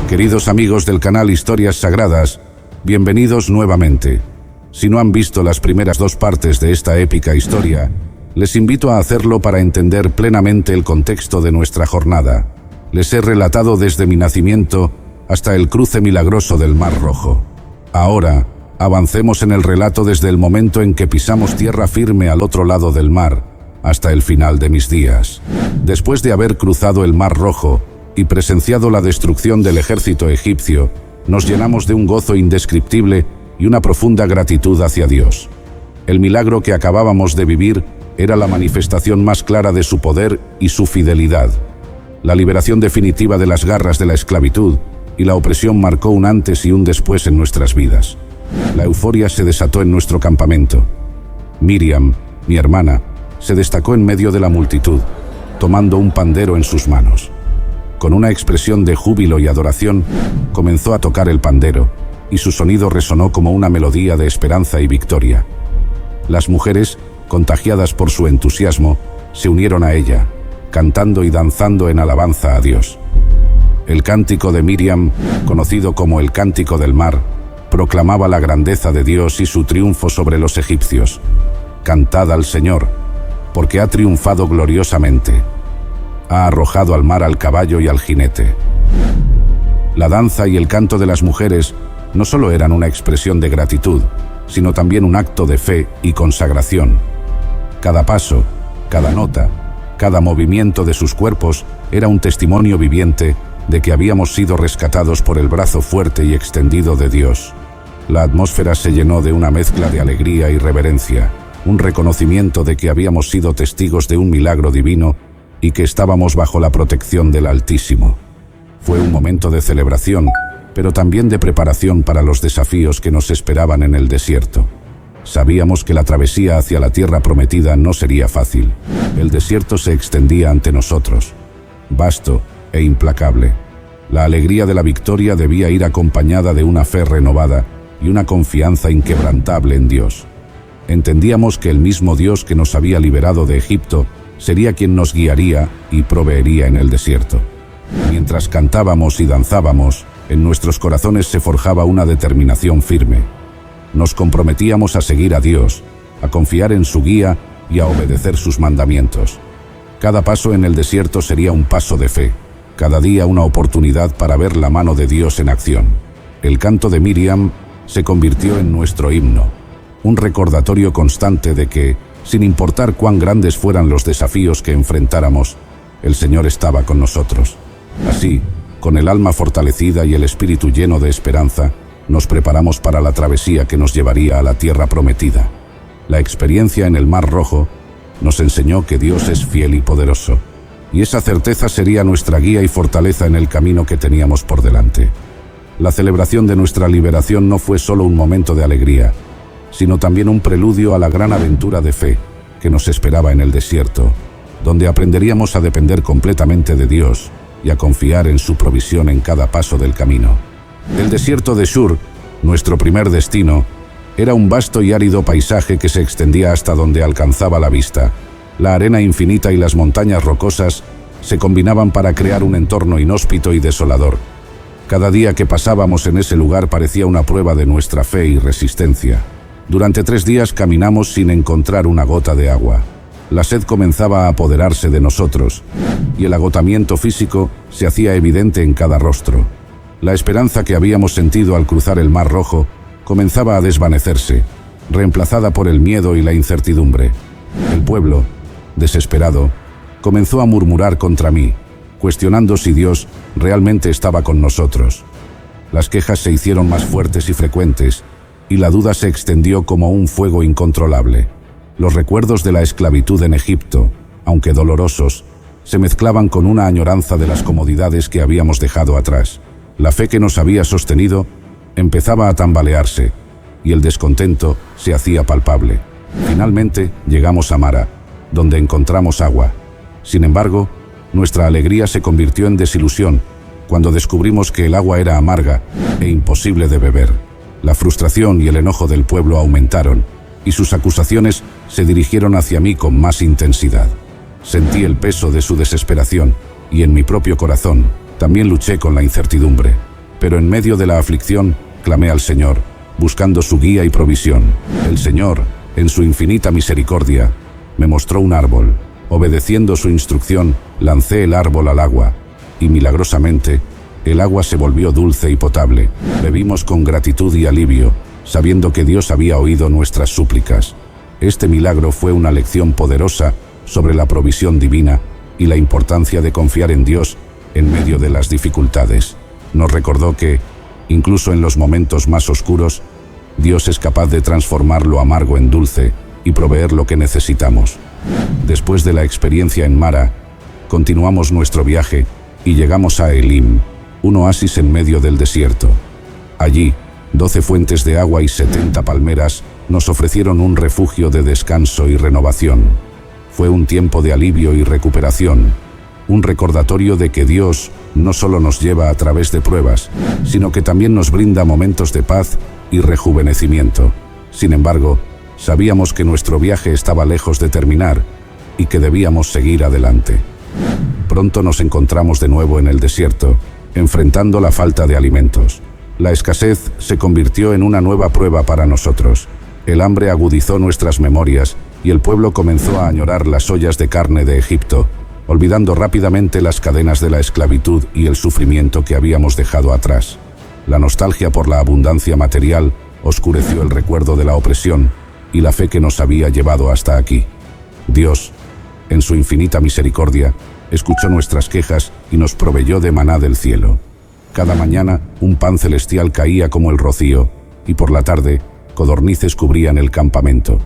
Queridos amigos del canal Historias Sagradas, bienvenidos nuevamente. Si no han visto las primeras dos partes de esta épica historia, les invito a hacerlo para entender plenamente el contexto de nuestra jornada. Les he relatado desde mi nacimiento hasta el cruce milagroso del Mar Rojo. Ahora, avancemos en el relato desde el momento en que pisamos tierra firme al otro lado del mar, hasta el final de mis días. Después de haber cruzado el Mar Rojo y presenciado la destrucción del ejército egipcio, nos llenamos de un gozo indescriptible y una profunda gratitud hacia Dios. El milagro que acabábamos de vivir era la manifestación más clara de su poder y su fidelidad. La liberación definitiva de las garras de la esclavitud y la opresión marcó un antes y un después en nuestras vidas. La euforia se desató en nuestro campamento. Miriam, mi hermana, se destacó en medio de la multitud, tomando un pandero en sus manos. Con una expresión de júbilo y adoración, comenzó a tocar el pandero, y su sonido resonó como una melodía de esperanza y victoria. Las mujeres, contagiadas por su entusiasmo, se unieron a ella, cantando y danzando en alabanza a Dios. El cántico de Miriam, conocido como el Cántico del Mar, proclamaba la grandeza de Dios y su triunfo sobre los egipcios. Cantad al Señor, porque ha triunfado gloriosamente. Ha arrojado al mar al caballo y al jinete. La danza y el canto de las mujeres no solo eran una expresión de gratitud, sino también un acto de fe y consagración. Cada paso, cada nota, cada movimiento de sus cuerpos era un testimonio viviente de que habíamos sido rescatados por el brazo fuerte y extendido de Dios. La atmósfera se llenó de una mezcla de alegría y reverencia, un reconocimiento de que habíamos sido testigos de un milagro divino y que estábamos bajo la protección del Altísimo. Fue un momento de celebración, pero también de preparación para los desafíos que nos esperaban en el desierto. Sabíamos que la travesía hacia la tierra prometida no sería fácil. El desierto se extendía ante nosotros, vasto e implacable. La alegría de la victoria debía ir acompañada de una fe renovada y una confianza inquebrantable en Dios. Entendíamos que el mismo Dios que nos había liberado de Egipto sería quien nos guiaría y proveería en el desierto. Mientras cantábamos y danzábamos, en nuestros corazones se forjaba una determinación firme. Nos comprometíamos a seguir a Dios, a confiar en su guía y a obedecer sus mandamientos. Cada paso en el desierto sería un paso de fe, cada día una oportunidad para ver la mano de Dios en acción. El canto de Miriam se convirtió en nuestro himno, un recordatorio constante de que, sin importar cuán grandes fueran los desafíos que enfrentáramos, el Señor estaba con nosotros. Así, con el alma fortalecida y el espíritu lleno de esperanza, nos preparamos para la travesía que nos llevaría a la tierra prometida. La experiencia en el Mar Rojo nos enseñó que Dios es fiel y poderoso, y esa certeza sería nuestra guía y fortaleza en el camino que teníamos por delante. La celebración de nuestra liberación no fue solo un momento de alegría, sino también un preludio a la gran aventura de fe que nos esperaba en el desierto, donde aprenderíamos a depender completamente de Dios y a confiar en su provisión en cada paso del camino. El desierto de Shur, nuestro primer destino, era un vasto y árido paisaje que se extendía hasta donde alcanzaba la vista. La arena infinita y las montañas rocosas se combinaban para crear un entorno inhóspito y desolador. Cada día que pasábamos en ese lugar parecía una prueba de nuestra fe y resistencia. Durante 3 días caminamos sin encontrar una gota de agua. La sed comenzaba a apoderarse de nosotros, y el agotamiento físico se hacía evidente en cada rostro. La esperanza que habíamos sentido al cruzar el Mar Rojo comenzaba a desvanecerse, reemplazada por el miedo y la incertidumbre. El pueblo, desesperado, comenzó a murmurar contra mí, cuestionando si Dios realmente estaba con nosotros. Las quejas se hicieron más fuertes y frecuentes, y la duda se extendió como un fuego incontrolable. Los recuerdos de la esclavitud en Egipto, aunque dolorosos, se mezclaban con una añoranza de las comodidades que habíamos dejado atrás. La fe que nos había sostenido empezaba a tambalearse, y el descontento se hacía palpable. Finalmente llegamos a Mara, donde encontramos agua. Sin embargo, nuestra alegría se convirtió en desilusión cuando descubrimos que el agua era amarga e imposible de beber. La frustración y el enojo del pueblo aumentaron, y sus acusaciones se dirigieron hacia mí con más intensidad. Sentí el peso de su desesperación, y en mi propio corazón también luché con la incertidumbre. Pero en medio de la aflicción, clamé al Señor, buscando su guía y provisión. El Señor, en su infinita misericordia, me mostró un árbol. Obedeciendo su instrucción, lancé el árbol al agua, y milagrosamente, el agua se volvió dulce y potable. Bebimos con gratitud y alivio, sabiendo que Dios había oído nuestras súplicas. Este milagro fue una lección poderosa sobre la provisión divina y la importancia de confiar en Dios en medio de las dificultades. Nos recordó que, incluso en los momentos más oscuros, Dios es capaz de transformar lo amargo en dulce y proveer lo que necesitamos. Después de la experiencia en Mara, continuamos nuestro viaje y llegamos a Elim, un oasis en medio del desierto. Allí, 12 fuentes de agua y 70 palmeras nos ofrecieron un refugio de descanso y renovación. Fue un tiempo de alivio y recuperación, un recordatorio de que Dios no solo nos lleva a través de pruebas, sino que también nos brinda momentos de paz y rejuvenecimiento. Sin embargo, sabíamos que nuestro viaje estaba lejos de terminar y que debíamos seguir adelante. Pronto nos encontramos de nuevo en el desierto, enfrentando la falta de alimentos. La escasez se convirtió en una nueva prueba para nosotros. El hambre agudizó nuestras memorias y el pueblo comenzó a añorar las ollas de carne de Egipto, olvidando rápidamente las cadenas de la esclavitud y el sufrimiento que habíamos dejado atrás. La nostalgia por la abundancia material oscureció el recuerdo de la opresión y la fe que nos había llevado hasta aquí. Dios, en su infinita misericordia, escuchó nuestras quejas y nos proveyó de maná del cielo. Cada mañana, un pan celestial caía como el rocío, y por la tarde, codornices cubrían el campamento.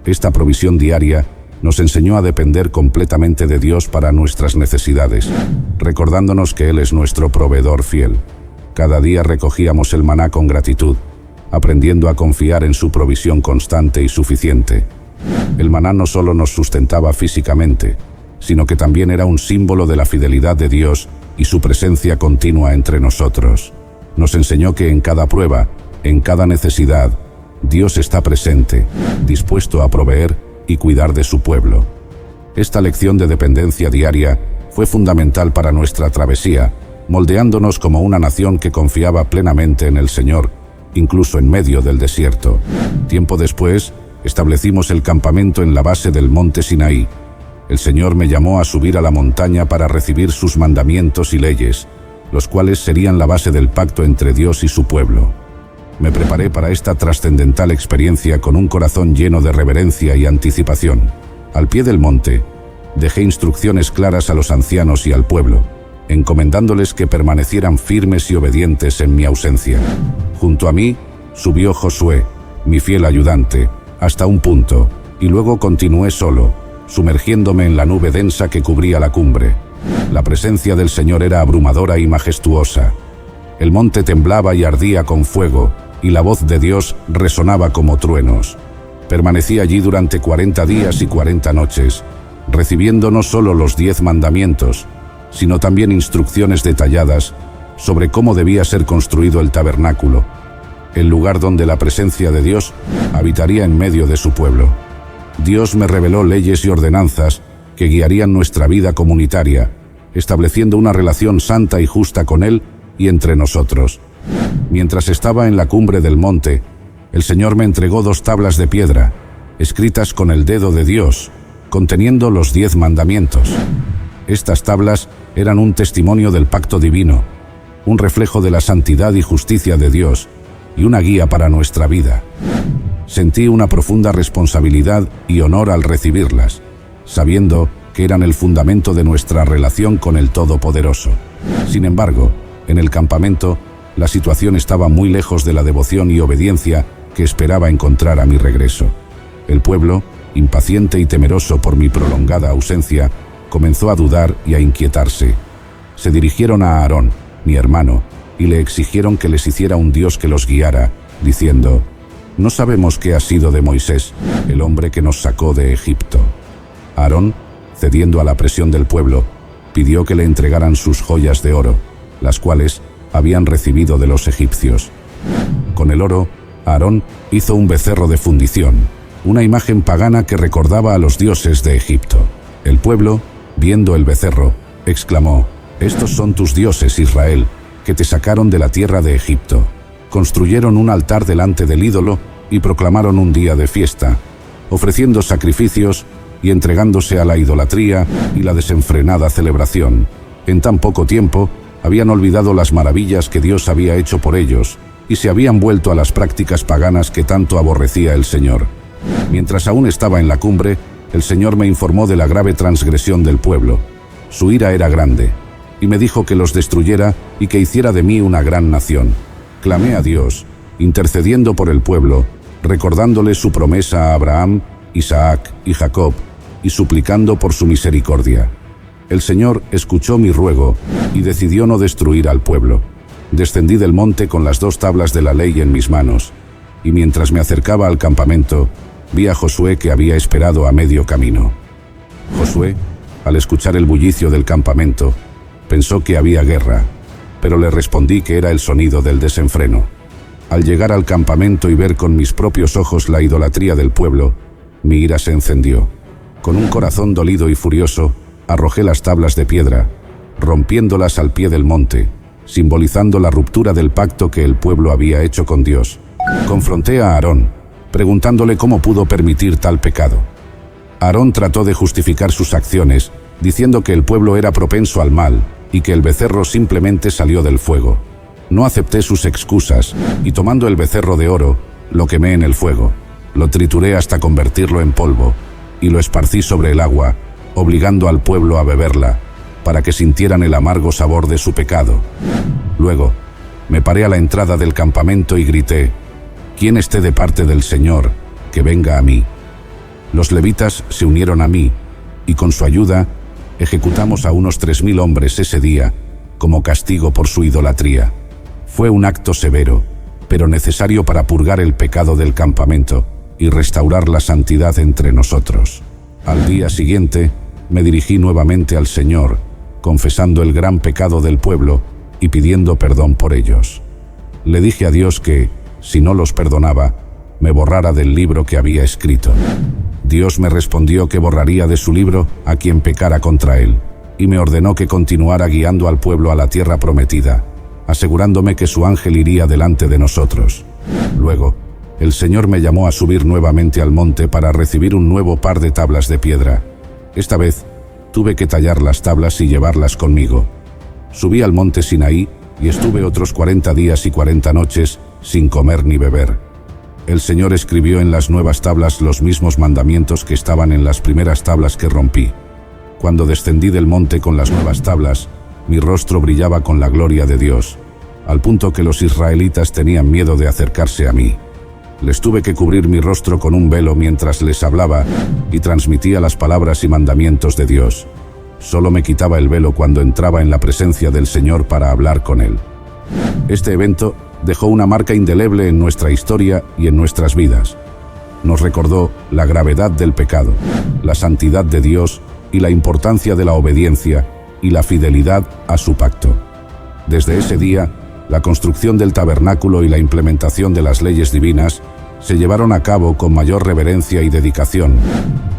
Esta provisión diaria nos enseñó a depender completamente de Dios para nuestras necesidades, recordándonos que Él es nuestro proveedor fiel. Cada día recogíamos el maná con gratitud, aprendiendo a confiar en su provisión constante y suficiente. El maná no solo nos sustentaba físicamente, sino que también era un símbolo de la fidelidad de Dios y su presencia continua entre nosotros. Nos enseñó que en cada prueba, en cada necesidad, Dios está presente, dispuesto a proveer y cuidar de su pueblo. Esta lección de dependencia diaria fue fundamental para nuestra travesía, moldeándonos como una nación que confiaba plenamente en el Señor, incluso en medio del desierto. Tiempo después, establecimos el campamento en la base del monte Sinaí. El Señor me llamó a subir a la montaña para recibir sus mandamientos y leyes, los cuales serían la base del pacto entre Dios y su pueblo. Me preparé para esta trascendental experiencia con un corazón lleno de reverencia y anticipación. Al pie del monte, dejé instrucciones claras a los ancianos y al pueblo, encomendándoles que permanecieran firmes y obedientes en mi ausencia. Junto a mí, subió Josué, mi fiel ayudante, hasta un punto, y luego continué solo, sumergiéndome en la nube densa que cubría la cumbre. La presencia del Señor era abrumadora y majestuosa. El monte temblaba y ardía con fuego, y la voz de Dios resonaba como truenos. Permanecí allí durante 40 días y 40 noches, recibiendo no solo los 10 mandamientos, sino también instrucciones detalladas sobre cómo debía ser construido el tabernáculo, el lugar donde la presencia de Dios habitaría en medio de su pueblo. Dios me reveló leyes y ordenanzas que guiarían nuestra vida comunitaria, estableciendo una relación santa y justa con Él y entre nosotros. Mientras estaba en la cumbre del monte, el Señor me entregó 2 tablas de piedra, escritas con el dedo de Dios, conteniendo los 10 mandamientos. Estas tablas eran un testimonio del pacto divino, un reflejo de la santidad y justicia de Dios, y una guía para nuestra vida. Sentí una profunda responsabilidad y honor al recibirlas, sabiendo que eran el fundamento de nuestra relación con el Todopoderoso. Sin embargo, en el campamento, la situación estaba muy lejos de la devoción y obediencia que esperaba encontrar a mi regreso. El pueblo, impaciente y temeroso por mi prolongada ausencia, comenzó a dudar y a inquietarse. Se dirigieron a Aarón, mi hermano, y le exigieron que les hiciera un Dios que los guiara, diciendo: «No sabemos qué ha sido de Moisés, el hombre que nos sacó de Egipto». Aarón, cediendo a la presión del pueblo, pidió que le entregaran sus joyas de oro, las cuales habían recibido de los egipcios. Con el oro, Aarón hizo un becerro de fundición, una imagen pagana que recordaba a los dioses de Egipto. El pueblo, viendo el becerro, exclamó: «Estos son tus dioses, Israel, que te sacaron de la tierra de Egipto. Construyeron un altar delante del ídolo y proclamaron un día de fiesta, ofreciendo sacrificios y entregándose a la idolatría y la desenfrenada celebración. En tan poco tiempo, habían olvidado las maravillas que Dios había hecho por ellos y se habían vuelto a las prácticas paganas que tanto aborrecía el Señor. Mientras aún estaba en la cumbre, el Señor me informó de la grave transgresión del pueblo. Su ira era grande, y me dijo que los destruyera y que hiciera de mí una gran nación. Clamé a Dios, intercediendo por el pueblo, recordándole su promesa a Abraham, Isaac y Jacob, y suplicando por su misericordia. El Señor escuchó mi ruego y decidió no destruir al pueblo. Descendí del monte con las 2 tablas de la ley en mis manos, y mientras me acercaba al campamento, vi a Josué que había esperado a medio camino. Josué, al escuchar el bullicio del campamento, pensó que había guerra, pero le respondí que era el sonido del desenfreno. Al llegar al campamento y ver con mis propios ojos la idolatría del pueblo, mi ira se encendió. Con un corazón dolido y furioso, arrojé las tablas de piedra, rompiéndolas al pie del monte, simbolizando la ruptura del pacto que el pueblo había hecho con Dios. Confronté a Aarón, preguntándole cómo pudo permitir tal pecado. Aarón trató de justificar sus acciones, diciendo que el pueblo era propenso al mal y que el becerro simplemente salió del fuego. No acepté sus excusas y tomando el becerro de oro, lo quemé en el fuego. Lo trituré hasta convertirlo en polvo y lo esparcí sobre el agua, obligando al pueblo a beberla, para que sintieran el amargo sabor de su pecado. Luego, me paré a la entrada del campamento y grité: «Quien esté de parte del Señor, que venga a mí». Los levitas se unieron a mí, y con su ayuda, ejecutamos a unos 3000 hombres ese día, como castigo por su idolatría. Fue un acto severo, pero necesario para purgar el pecado del campamento y restaurar la santidad entre nosotros. Al día siguiente, me dirigí nuevamente al Señor, confesando el gran pecado del pueblo y pidiendo perdón por ellos. Le dije a Dios que, si no los perdonaba, me borrara del libro que había escrito. Dios me respondió que borraría de su libro a quien pecara contra él, y me ordenó que continuara guiando al pueblo a la tierra prometida, asegurándome que su ángel iría delante de nosotros. Luego, el Señor me llamó a subir nuevamente al monte para recibir un nuevo par de tablas de piedra. Esta vez, tuve que tallar las tablas y llevarlas conmigo. Subí al monte Sinaí y estuve otros 40 días y 40 noches sin comer ni beber. El Señor escribió en las nuevas tablas los mismos mandamientos que estaban en las primeras tablas que rompí. Cuando descendí del monte con las nuevas tablas, mi rostro brillaba con la gloria de Dios, al punto que los israelitas tenían miedo de acercarse a mí. Les tuve que cubrir mi rostro con un velo mientras les hablaba y transmitía las palabras y mandamientos de Dios. Solo me quitaba el velo cuando entraba en la presencia del Señor para hablar con Él. Este evento dejó una marca indeleble en nuestra historia y en nuestras vidas. Nos recordó la gravedad del pecado, la santidad de Dios y la importancia de la obediencia y la fidelidad a su pacto. Desde ese día, la construcción del tabernáculo y la implementación de las leyes divinas se llevaron a cabo con mayor reverencia y dedicación,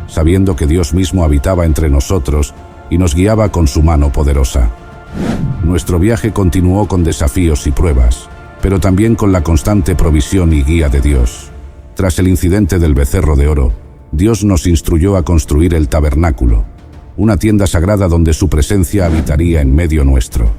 sabiendo que Dios mismo habitaba entre nosotros y nos guiaba con su mano poderosa. Nuestro viaje continuó con desafíos y pruebas, pero también con la constante provisión y guía de Dios. Tras el incidente del becerro de oro, Dios nos instruyó a construir el tabernáculo, una tienda sagrada donde su presencia habitaría en medio nuestro.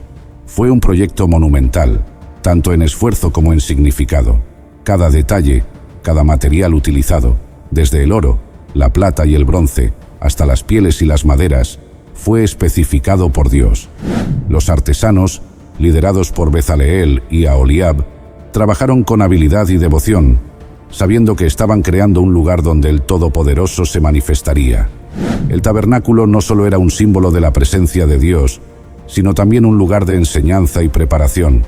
Fue un proyecto monumental, tanto en esfuerzo como en significado. Cada detalle, cada material utilizado, desde el oro, la plata y el bronce, hasta las pieles y las maderas, fue especificado por Dios. Los artesanos, liderados por Bezaleel y Aholiab, trabajaron con habilidad y devoción, sabiendo que estaban creando un lugar donde el Todopoderoso se manifestaría. El tabernáculo no solo era un símbolo de la presencia de Dios, sino también un lugar de enseñanza y preparación.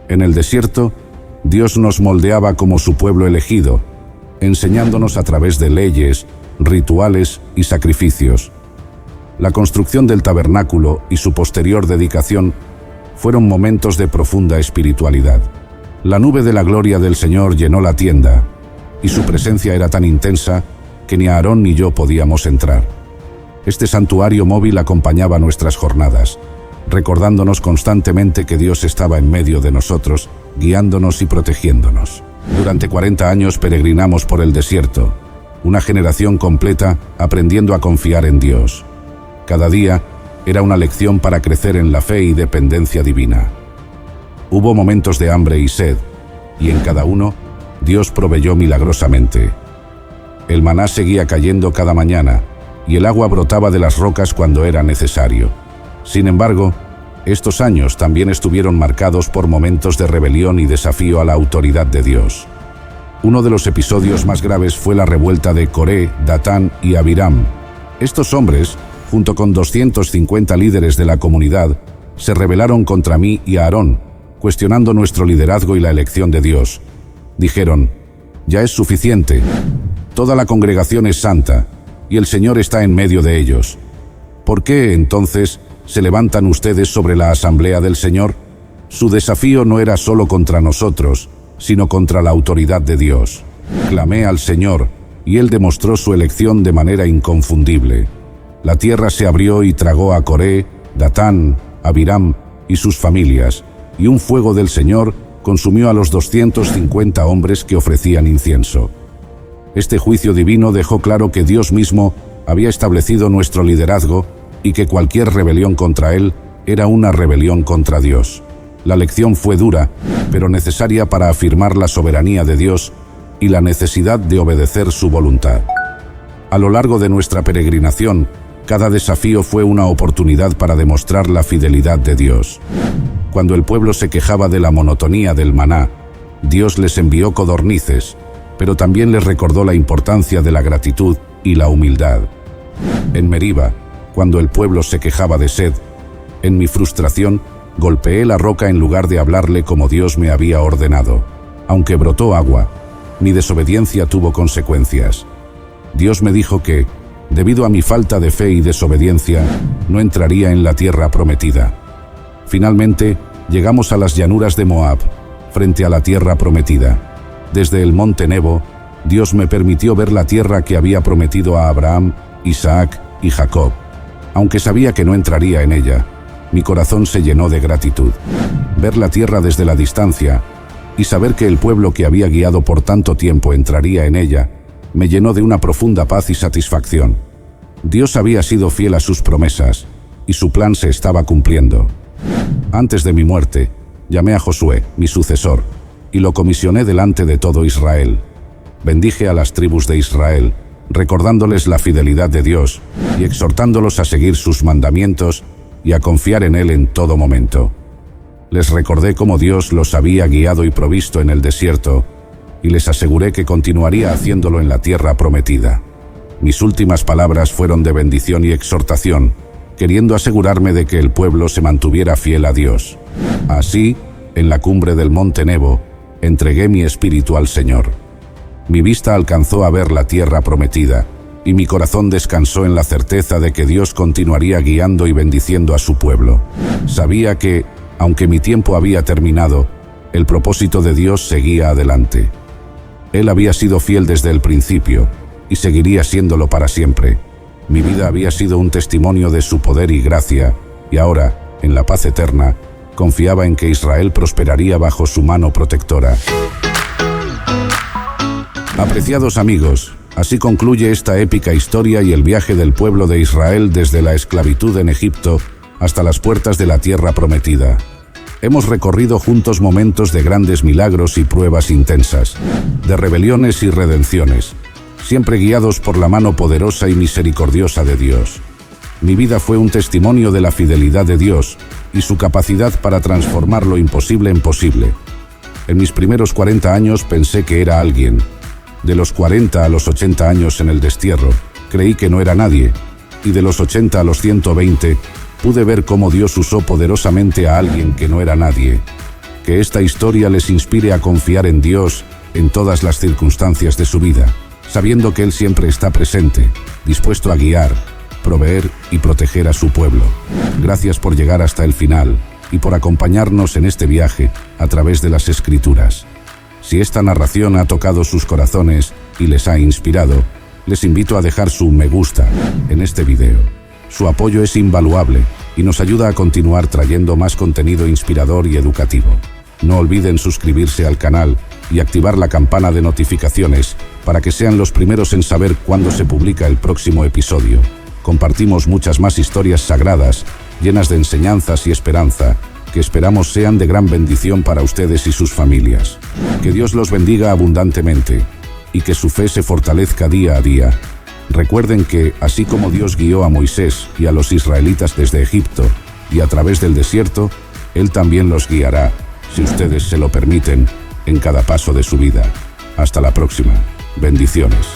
En el desierto, Dios nos moldeaba como su pueblo elegido, enseñándonos a través de leyes, rituales y sacrificios. La construcción del tabernáculo y su posterior dedicación fueron momentos de profunda espiritualidad. La nube de la gloria del Señor llenó la tienda, y su presencia era tan intensa que ni Aarón ni yo podíamos entrar. Este santuario móvil acompañaba nuestras jornadas, recordándonos constantemente que Dios estaba en medio de nosotros, guiándonos y protegiéndonos. Durante 40 años peregrinamos por el desierto, una generación completa aprendiendo a confiar en Dios. Cada día era una lección para crecer en la fe y dependencia divina. Hubo momentos de hambre y sed, y en cada uno, Dios proveyó milagrosamente. El maná seguía cayendo cada mañana, y el agua brotaba de las rocas cuando era necesario. Sin embargo, estos años también estuvieron marcados por momentos de rebelión y desafío a la autoridad de Dios. Uno de los episodios más graves fue la revuelta de Coré, Datán y Abiram. Estos hombres, junto con 250 líderes de la comunidad, se rebelaron contra mí y Aarón, cuestionando nuestro liderazgo y la elección de Dios. Dijeron: «Ya es suficiente. Toda la congregación es santa, y el Señor está en medio de ellos. ¿Por qué, entonces, se levantan ustedes sobre la asamblea del Señor?» Su desafío no era solo contra nosotros, sino contra la autoridad de Dios. Clamé al Señor, y Él demostró su elección de manera inconfundible. La tierra se abrió y tragó a Coré, Datán, Abiram y sus familias, y un fuego del Señor consumió a los 250 hombres que ofrecían incienso. Este juicio divino dejó claro que Dios mismo había establecido nuestro liderazgo y que cualquier rebelión contra Él era una rebelión contra Dios. La lección fue dura, pero necesaria para afirmar la soberanía de Dios y la necesidad de obedecer su voluntad. A lo largo de nuestra peregrinación, cada desafío fue una oportunidad para demostrar la fidelidad de Dios. Cuando el pueblo se quejaba de la monotonía del maná, Dios les envió codornices, pero también les recordó la importancia de la gratitud y la humildad. En Meriba, cuando el pueblo se quejaba de sed, en mi frustración, golpeé la roca en lugar de hablarle como Dios me había ordenado. Aunque brotó agua, mi desobediencia tuvo consecuencias. Dios me dijo que, debido a mi falta de fe y desobediencia, no entraría en la tierra prometida. Finalmente, llegamos a las llanuras de Moab, frente a la tierra prometida. Desde el monte Nebo, Dios me permitió ver la tierra que había prometido a Abraham, Isaac y Jacob. Aunque sabía que no entraría en ella, mi corazón se llenó de gratitud. Ver la tierra desde la distancia y saber que el pueblo que había guiado por tanto tiempo entraría en ella, me llenó de una profunda paz y satisfacción. Dios había sido fiel a sus promesas, y su plan se estaba cumpliendo. Antes de mi muerte, llamé a Josué, mi sucesor, y lo comisioné delante de todo Israel. Bendije a las tribus de Israel, recordándoles la fidelidad de Dios y exhortándolos a seguir sus mandamientos y a confiar en Él en todo momento. Les recordé cómo Dios los había guiado y provisto en el desierto, y les aseguré que continuaría haciéndolo en la tierra prometida. Mis últimas palabras fueron de bendición y exhortación, queriendo asegurarme de que el pueblo se mantuviera fiel a Dios. Así, en la cumbre del monte Nebo, entregué mi espíritu al Señor. Mi vista alcanzó a ver la tierra prometida, y mi corazón descansó en la certeza de que Dios continuaría guiando y bendiciendo a su pueblo. Sabía que, aunque mi tiempo había terminado, el propósito de Dios seguía adelante. Él había sido fiel desde el principio, y seguiría siéndolo para siempre. Mi vida había sido un testimonio de su poder y gracia, y ahora, en la paz eterna, confiaba en que Israel prosperaría bajo su mano protectora. Apreciados amigos, así concluye esta épica historia y el viaje del pueblo de Israel desde la esclavitud en Egipto hasta las puertas de la tierra prometida. Hemos recorrido juntos momentos de grandes milagros y pruebas intensas, de rebeliones y redenciones, siempre guiados por la mano poderosa y misericordiosa de Dios. Mi vida fue un testimonio de la fidelidad de Dios y su capacidad para transformar lo imposible en posible. En mis primeros 40 años pensé que era alguien. De los 40 a los 80 años en el destierro, creí que no era nadie, y de los 80 a los 120, pude ver cómo Dios usó poderosamente a alguien que no era nadie. Que esta historia les inspire a confiar en Dios en todas las circunstancias de su vida, sabiendo que Él siempre está presente, dispuesto a guiar, proveer y proteger a su pueblo. Gracias por llegar hasta el final y por acompañarnos en este viaje a través de las Escrituras. Si esta narración ha tocado sus corazones y les ha inspirado, les invito a dejar su me gusta en este video. Su apoyo es invaluable y nos ayuda a continuar trayendo más contenido inspirador y educativo. No olviden suscribirse al canal y activar la campana de notificaciones para que sean los primeros en saber cuándo se publica el próximo episodio. Compartimos muchas más historias sagradas, llenas de enseñanzas y esperanza, que esperamos sean de gran bendición para ustedes y sus familias. Que Dios los bendiga abundantemente y que su fe se fortalezca día a día. Recuerden que, así como Dios guió a Moisés y a los israelitas desde Egipto y a través del desierto, Él también los guiará, si ustedes se lo permiten, en cada paso de su vida. Hasta la próxima. Bendiciones.